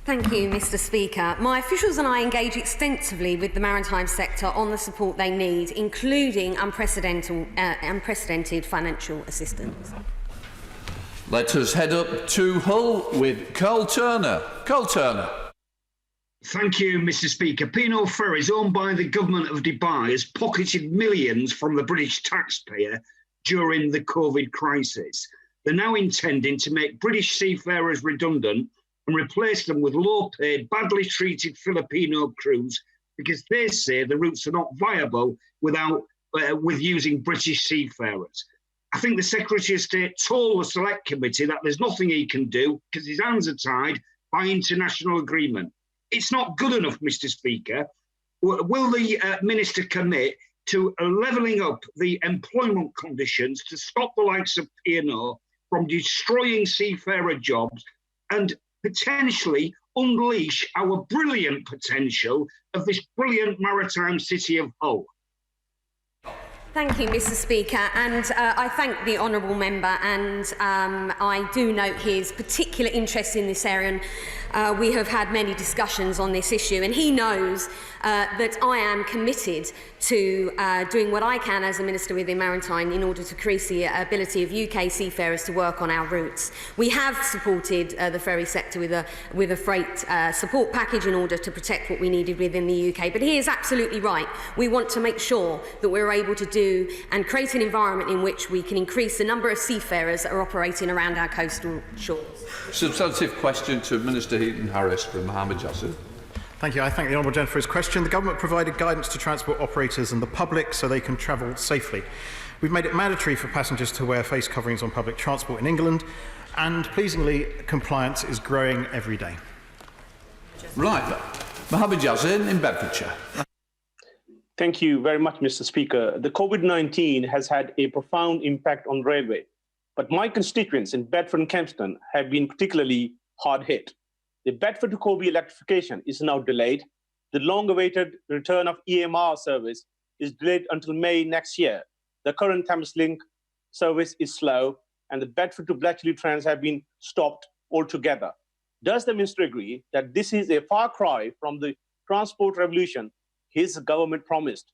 Thank you, Mr. Speaker. My officials and I engage extensively with the maritime sector on the support they need, including unprecedented financial assistance. Let us head up to Hull with Carl Turner. Carl Turner. Thank you, Mr. Speaker. P&O Ferries, owned by the government of Dubai, has pocketed millions from the British taxpayer during the COVID crisis. They're now intending to make British seafarers redundant and replace them with low-paid, badly treated Filipino crews because they say the routes are not viable with using British seafarers. I think the Secretary of State told the Select Committee that there's nothing he can do because his hands are tied by international agreement. It's not good enough, Mr. Speaker. Will the Minister commit to levelling up the employment conditions to stop the likes of P&O from destroying seafarer jobs and potentially unleash our brilliant potential of this brilliant maritime city of Hull? Thank you, Mr. Speaker, and I thank the honourable member, and I do note his particular interest in this area. And we have had many discussions on this issue, and he knows that I am committed to doing what I can as a Minister within Maritime in order to increase the ability of UK seafarers to work on our routes. We have supported the ferry sector with a freight support package in order to protect what we needed within the UK. But he is absolutely right. We want to make sure that we're able to do and create an environment in which we can increase the number of seafarers that are operating around our coastal shores. Substantive question to Minister Heaton-Harris from Mohamed Yasser. Thank you. I thank the Honourable Gentleman for his question. The Government provided guidance to transport operators and the public so they can travel safely. We've made it mandatory for passengers to wear face coverings on public transport in England, and pleasingly, compliance is growing every day. Right. Mohammed Yazin in Bedfordshire. Thank you very much, Mr. Speaker. The COVID-19 has had a profound impact on railway, but my constituents in Bedford and Kempston have been particularly hard hit. The Bedford to Corby electrification is now delayed. The long-awaited return of EMR service is delayed until May next year. The current Thameslink service is slow, and the Bedford to Bletchley trains have been stopped altogether. Does the Minister agree that this is a far cry from the transport revolution his government promised?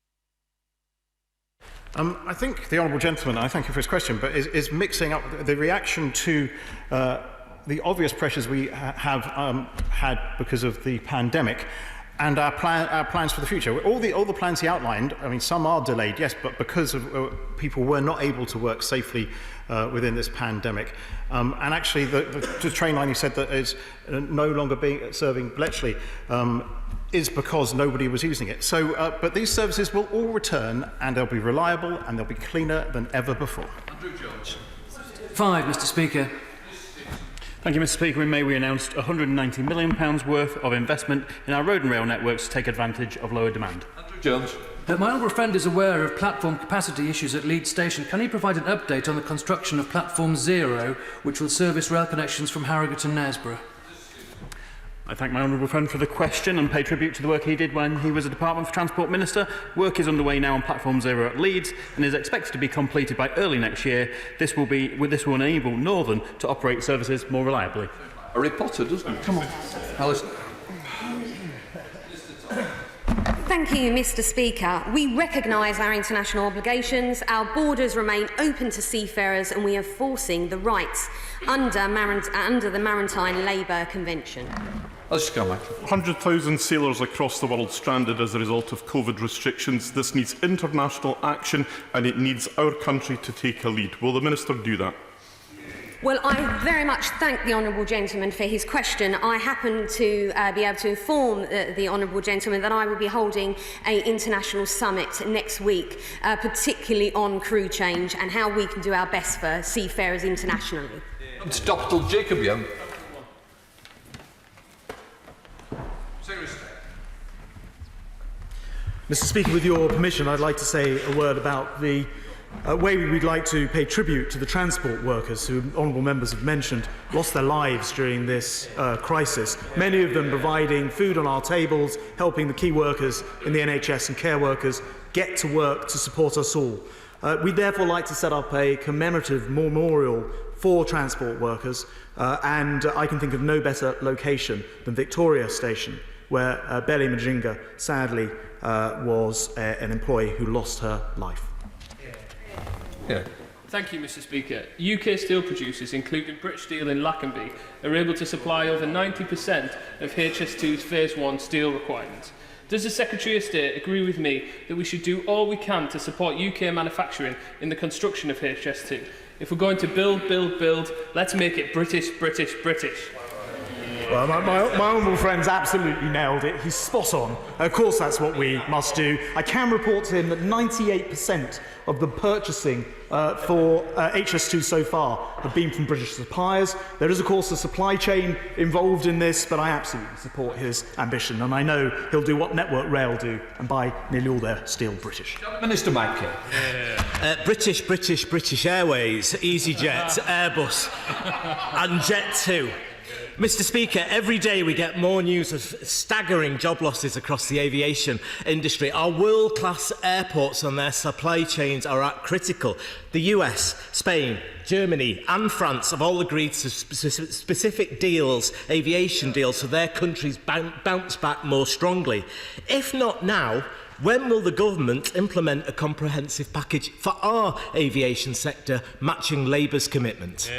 I think the Honourable Gentleman, I thank you for his question, but is mixing up the reaction to the obvious pressures we have had because of the pandemic and our plans for the future. All the plans he outlined, I mean, some are delayed, yes, but because of people were not able to work safely within this pandemic. And actually, the train line you said that is no longer serving Bletchley is because nobody was using it. So, but these services will all return, and they'll be reliable, and they'll be cleaner than ever before. Andrew Jones. 5, Mr. Speaker. Thank you, Mr. Speaker. In May, we announced £190 million worth of investment in our road and rail networks to take advantage of lower demand. Andrew Jones. My honourable friend is aware of platform capacity issues at Leeds Station. Can he provide an update on the construction of Platform 0, which will service rail connections from Harrogate and Knaresborough? I thank my honourable friend for the question and pay tribute to the work he did when he was a Department for Transport Minister. Work is underway now on Platform 0 at Leeds and is expected to be completed by early next year. This will enable Northern to operate services more reliably. Harry Potter, doesn't it? Come on, Alice. Thank you, Mr. Speaker. We recognise our international obligations. Our borders remain open to seafarers, and we are forcing the rights under the Maritime Labour Convention. Let's go, Mike. 100,000 sailors across the world stranded as a result of COVID restrictions. This needs international action, and it needs our country to take a lead. Will the Minister do that? Well, I very much thank the Honourable Gentleman for his question. I happen to be able to inform the Honourable Gentleman that I will be holding an international summit next week, particularly on crew change and how we can do our best for seafarers internationally. It's Dr. Jacob Young. Mr. Speaker, with your permission, I'd like to say a word about the way we'd like to pay tribute to the transport workers who, honourable members have mentioned, lost their lives during this crisis, many of them providing food on our tables, helping the key workers in the NHS and care workers get to work to support us all. We'd therefore like to set up a commemorative memorial for transport workers, and I can think of no better location than Victoria Station, where Belly Majinga sadly was an employee who lost her life. Yeah. Thank you, Mr. Speaker. UK steel producers, including British Steel in Lackenby, are able to supply over 90% of HS2's Phase 1 steel requirements. Does the Secretary of State agree with me that we should do all we can to support UK manufacturing in the construction of HS2? If we're going to build, let's make it British. Well, my honourable friend's absolutely nailed it. He's spot on. Of course, that's what we must do. I can report to him that 98% of the purchasing for HS2 so far have been from British suppliers. There is, of course, a supply chain involved in this, but I absolutely support his ambition, and I know he'll do what Network Rail do and buy nearly all their steel British. Minister Mackey. British Airways, EasyJet, Airbus and Jet2. Mr. Speaker, every day we get more news of staggering job losses across the aviation industry. Our world-class airports and their supply chains are at critical. The US, Spain, Germany and France have all agreed to specific deals, aviation deals, so their countries bounce back more strongly. If not now, when will the government implement a comprehensive package for our aviation sector, matching Labour's commitment?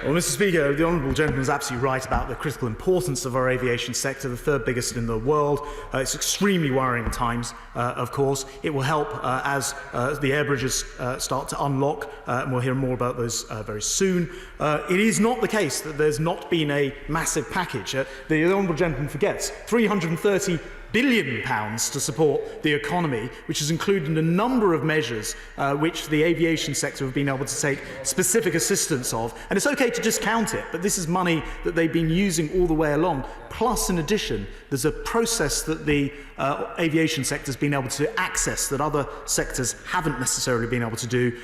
Well, Mr. Speaker, the Honourable Gentleman is absolutely right about the critical importance of our aviation sector, the third biggest in the world. It's extremely worrying times, of course. It will help as the air bridges start to unlock, and we'll hear more about those very soon. It is not the case that there's not been a massive package. The Honourable Gentleman forgets £330 billion to support the economy, which has included a number of measures which the aviation sector have been able to take specific assistance of. And it's okay to discount it, but this is money that they've been using all the way along. Plus, in addition, there's a process that the aviation sector has been able to access that other sectors haven't necessarily been able to do,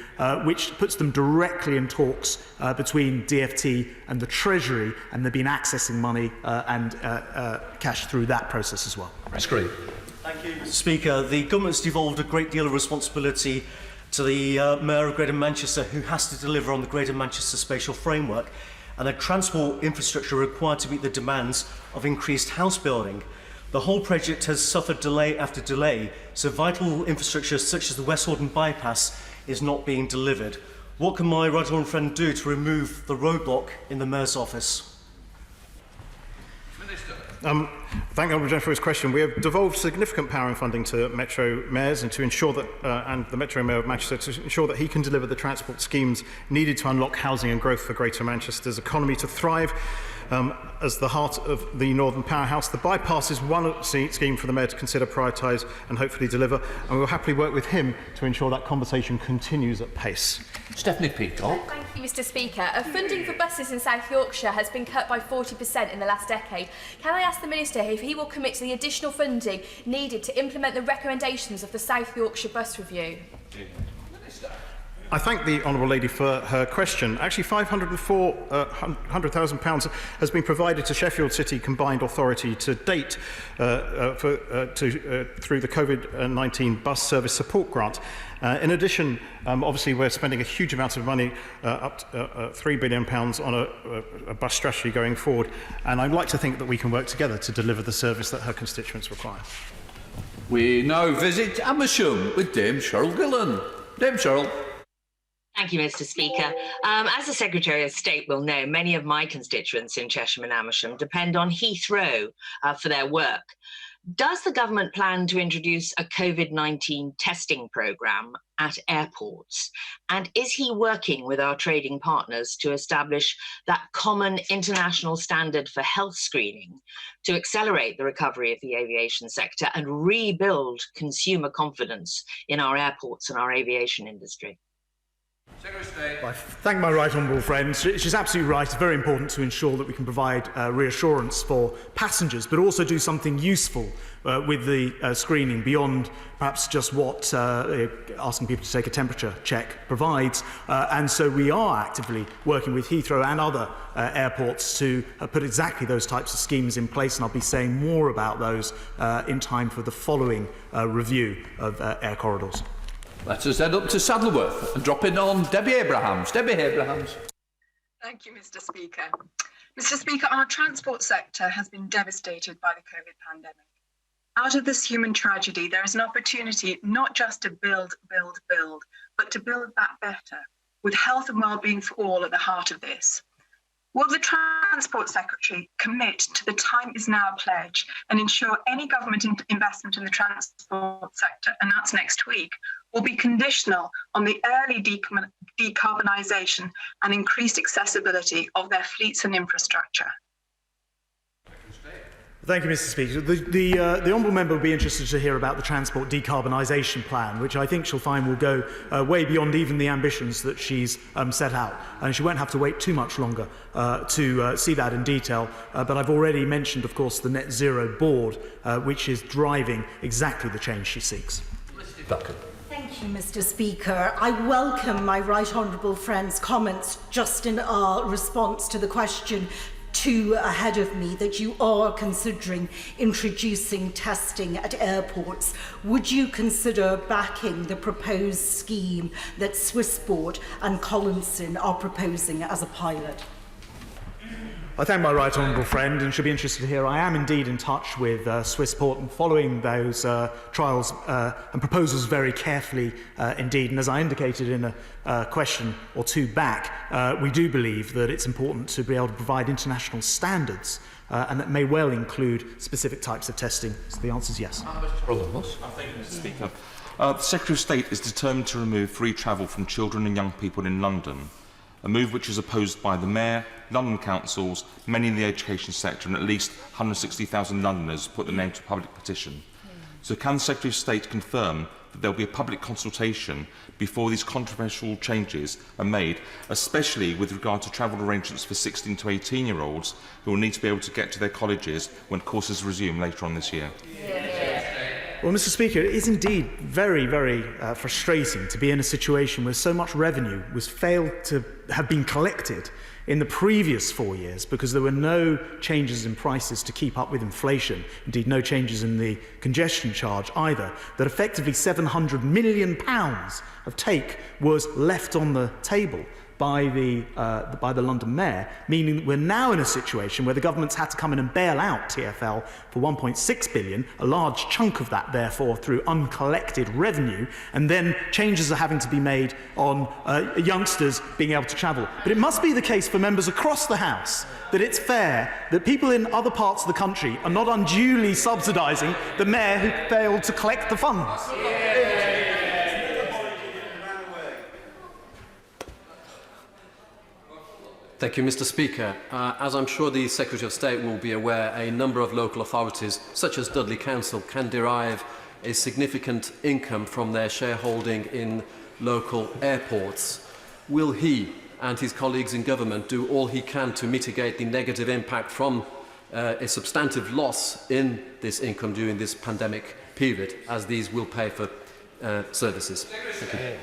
which puts them directly in talks between DfT and the Treasury, and they've been accessing money and cash through that process as well. Thank you, Mr. Speaker. The government's devolved a great deal of responsibility to the Mayor of Greater Manchester, who has to deliver on the Greater Manchester Spatial Framework and a transport infrastructure required to meet the demands of increased house building. The whole project has suffered delay after delay, so vital infrastructure such as the West Horton bypass is not being delivered. What can my right honourable friend do to remove the roadblock in the Mayor's office? Thank the Honourable Gentleman for his question. We have devolved significant power and funding to Metro mayors and to ensure that, and the Metro Mayor of Manchester, to ensure that he can deliver the transport schemes needed to unlock housing and growth for Greater Manchester's economy to thrive. As the heart of the Northern Powerhouse, the bypass is one scheme for the Mayor to consider, prioritise and hopefully deliver, and we will happily work with him to ensure that conversation continues at pace. Stephanie Peacock. Thank you, Mr. Speaker. Funding for buses in South Yorkshire has been cut by 40% in the last decade. Can I ask the Minister if he will commit to the additional funding needed to implement the recommendations of the South Yorkshire Bus Review? I thank the Honourable Lady for her question. Actually, £504,000 has been provided to Sheffield City Combined Authority to date through the COVID-19 Bus Service Support Grant. In addition, obviously, we're spending a huge amount of money, up to £3 billion on a bus strategy going forward, and I'd like to think that we can work together to deliver the service that her constituents require. We now visit Amersham with Dame Cheryl Gillen. Dame Cheryl. Thank you, Mr. Speaker. As the Secretary of State will know, many of my constituents in Chesham and Amersham depend on Heathrow for their work. Does the government plan to introduce a COVID-19 testing programme at airports? And is he working with our trading partners to establish that common international standard for health screening to accelerate the recovery of the aviation sector and rebuild consumer confidence in our airports and our aviation industry? I thank my right honourable friend. She's absolutely right. It's very important to ensure that we can provide reassurance for passengers, but also do something useful with the screening beyond perhaps just what asking people to take a temperature check provides. And so we are actively working with Heathrow and other airports to put exactly those types of schemes in place, and I'll be saying more about those in time for the following review of air corridors. Let us head up to Saddleworth and drop in on Debbie Abrahams. Debbie Abrahams. Thank you, Mr. Speaker. Mr. Speaker, our transport sector has been devastated by the COVID pandemic. Out of this human tragedy, there is an opportunity not just to build, but to build back better, with health and well-being for all at the heart of this. Will the Transport Secretary commit to the Time Is Now pledge and ensure any government investment in the transport sector announced next week will be conditional on the early decarbonisation and increased accessibility of their fleets and infrastructure? Thank you, Mr. Speaker. The Honourable Member will be interested to hear about the Transport Decarbonisation Plan, which I think she'll find will go way beyond even the ambitions that she's set out. And she won't have to wait too much longer to see that in detail. But I've already mentioned, of course, the Net Zero Board, which is driving exactly the change she seeks. Thank you, Mr. Speaker. I welcome my right honourable friend's comments just in response to the question ahead of me that you are considering introducing testing at airports. Would you consider backing the proposed scheme that Swissport and Collinson are proposing as a pilot? I thank my right honourable friend and should be interested to hear I am indeed in touch with Swissport and following those trials and proposals very carefully indeed. And as I indicated in a question or two back, we do believe that it's important to be able to provide international standards and that may well include specific types of testing. So the answer is yes. Thank you, Mr. Speaker. The Secretary of State is determined to remove free travel from children and young people in London, a move which is opposed by the Mayor, London councils, many in the education sector, and at least 160,000 Londoners put their name to a public petition. So can the Secretary of State confirm that there will be a public consultation before these controversial changes are made, especially with regard to travel arrangements for 16 to 18-year-olds who will need to be able to get to their colleges when courses resume later on this year? Well, Mr. Speaker, it is indeed very, very frustrating to be in a situation where so much revenue was failed to have been collected in the previous 4 years because there were no changes in prices to keep up with inflation, indeed no changes in the congestion charge either, that effectively £700 million of take was left on the table by the London Mayor, meaning that we're now in a situation where the government's had to come in and bail out TfL for £1.6 billion, a large chunk of that, therefore, through uncollected revenue, and then changes are having to be made on youngsters being able to travel. But it must be the case for members across the House that it's fair that people in other parts of the country are not unduly subsidising the Mayor who failed to collect the funds. Thank you, Mr. Speaker. As I'm sure the Secretary of State will be aware, a number of local authorities, such as Dudley Council, can derive a significant income from their shareholding in local airports. Will he and his colleagues in government do all he can to mitigate the negative impact from a substantive loss in this income during this pandemic period, as these will pay for services? Thank you.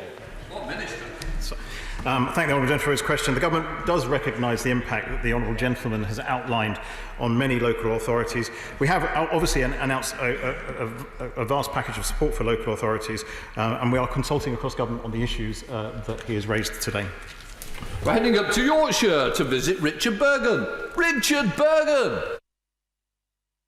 Thank the Honourable Gentleman for his question. The Government does recognise the impact that the Honourable Gentleman has outlined on many local authorities. We have obviously announced a vast package of support for local authorities, and we are consulting across Government on the issues that he has raised today. We're heading up to Yorkshire to visit Richard Bergen. Richard Bergen!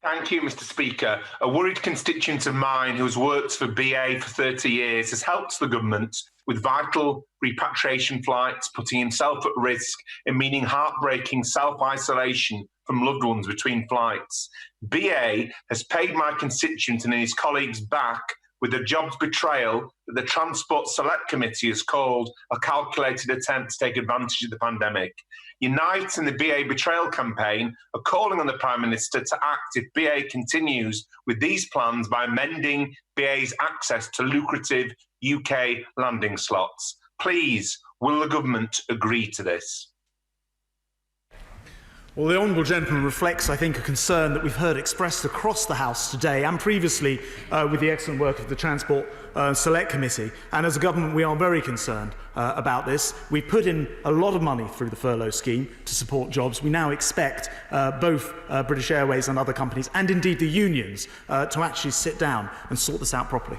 Thank you, Mr. Speaker. A worried constituent of mine who has worked for BA for 30 years has helped the government with vital repatriation flights, putting himself at risk and meaning heartbreaking self-isolation from loved ones between flights. BA has paid my constituent and his colleagues back with a jobs betrayal that the Transport Select Committee has called a calculated attempt to take advantage of the pandemic. Unite and the BA betrayal campaign are calling on the Prime Minister to act if BA continues with these plans by amending BA's access to lucrative UK landing slots. Please, will the government agree to this? Well, the Honourable Gentleman reflects, I think, a concern that we've heard expressed across the House today and previously with the excellent work of the Transport Select Committee. And as a government, we are very concerned about this. We've put in a lot of money through the furlough scheme to support jobs. We now expect both British Airways and other companies, and indeed the unions, to actually sit down and sort this out properly.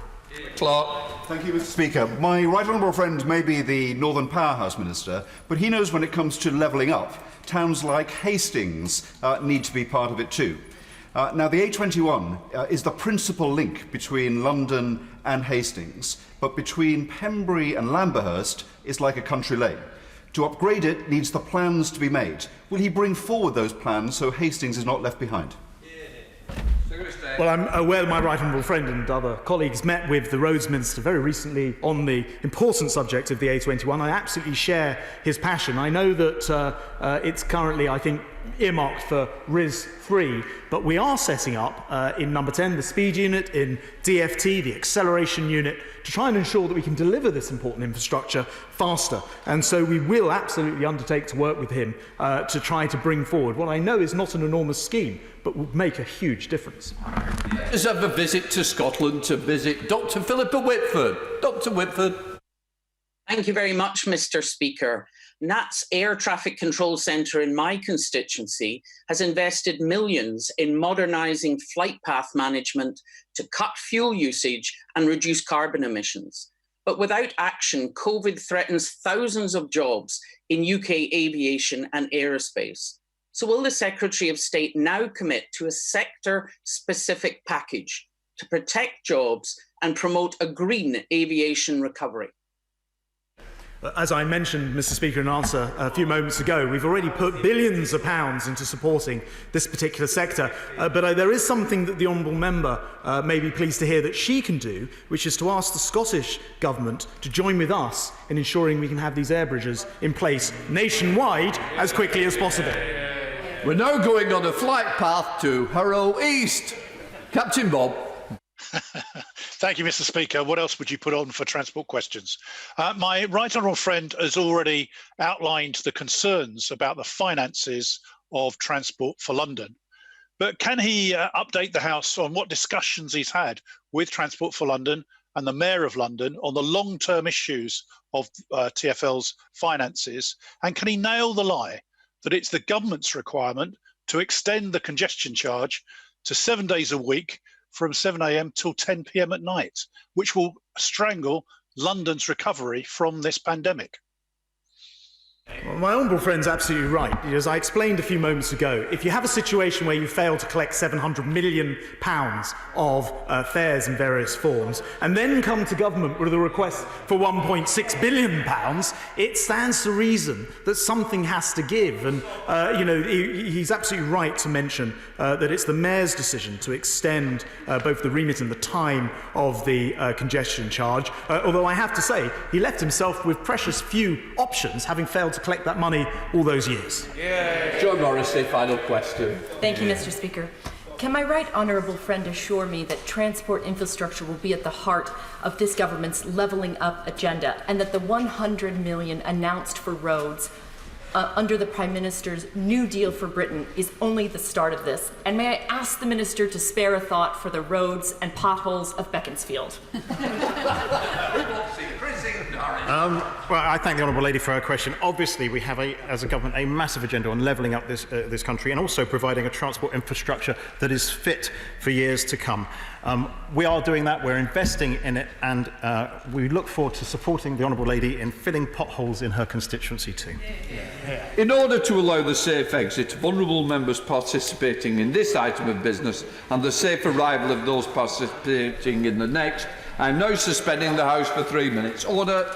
Clark. Thank you, Mr. Speaker. My right honourable friend may be the Northern Powerhouse Minister, but he knows when it comes to levelling up, towns like Hastings need to be part of it too. Now, the A21 is the principal link between London and Hastings, but between Pembury and Lamberhurst is like a country lane. To upgrade it needs the plans to be made. Will he bring forward those plans so Hastings is not left behind? Well, I'm aware that my right honourable friend and other colleagues met with the Roads Minister very recently on the important subject of the A21. I absolutely share his passion. I know that it's currently, I think, earmarked for RIS 3, but we are setting up in number 10 the speed unit, in DFT the acceleration unit, to try and ensure that we can deliver this important infrastructure faster. And so we will absolutely undertake to work with him to try to bring forward what I know is not an enormous scheme, but will make a huge difference. Let's have a visit to Scotland to visit Dr. Philippa Whitford. Dr. Whitford. Thank you very much, Mr. Speaker. NAT's Air Traffic Control Centre in my constituency has invested millions in modernising flight path management to cut fuel usage and reduce carbon emissions. But without action, COVID threatens thousands of jobs in UK aviation and aerospace. So will the Secretary of State now commit to a sector-specific package to protect jobs and promote a green aviation recovery? As I mentioned, Mr. Speaker, in answer a few moments ago, we've already put billions of pounds into supporting this particular sector. But there is something that the Honourable Member may be pleased to hear that she can do, which is to ask the Scottish Government to join with us in ensuring we can have these air bridges in place nationwide as quickly as possible. We're now going on a flight path to Harrow East. Captain Bob. Thank you, Mr. Speaker. What else would you put on for transport questions? My right honourable friend has already outlined the concerns about the finances of Transport for London. But can he update the House on what discussions he's had with Transport for London and the Mayor of London on the long-term issues of TfL's finances? And can he nail the lie that it's the government's requirement to extend the congestion charge to 7 days a week from 7 a.m. till 10 p.m. at night, which will strangle London's recovery from this pandemic? Well, my honourable friend's absolutely right. As I explained a few moments ago, if you have a situation where you fail to collect £700 million of fares in various forms, and then come to government with a request for £1.6 billion, it stands to reason that something has to give. And, he's absolutely right to mention that it's the Mayor's decision to extend both the remit and the time of the congestion charge, although I have to say, he left himself with precious few options, having failed to collect that money all those years. Yeah. Joe Morrissey, final question. Thank you, Mr. Speaker. Can my right honourable friend assure me that transport infrastructure will be at the heart of this government's levelling up agenda, and that the £100 million announced for roads under the Prime Minister's New Deal for Britain is only the start of this? And may I ask the Minister to spare a thought for the roads and potholes of Beaconsfield? Well, I thank the Honourable Lady for her question. Obviously, we have, as a government, a massive agenda on levelling up this country and also providing a transport infrastructure that is fit for years to come. We are doing that, we're investing in it, and we look forward to supporting the Honourable Lady in filling potholes in her constituency too. In order to allow the safe exit of honourable members participating in this item of business and the safe arrival of those participating in the next, I am now suspending the House for 3 minutes. Order.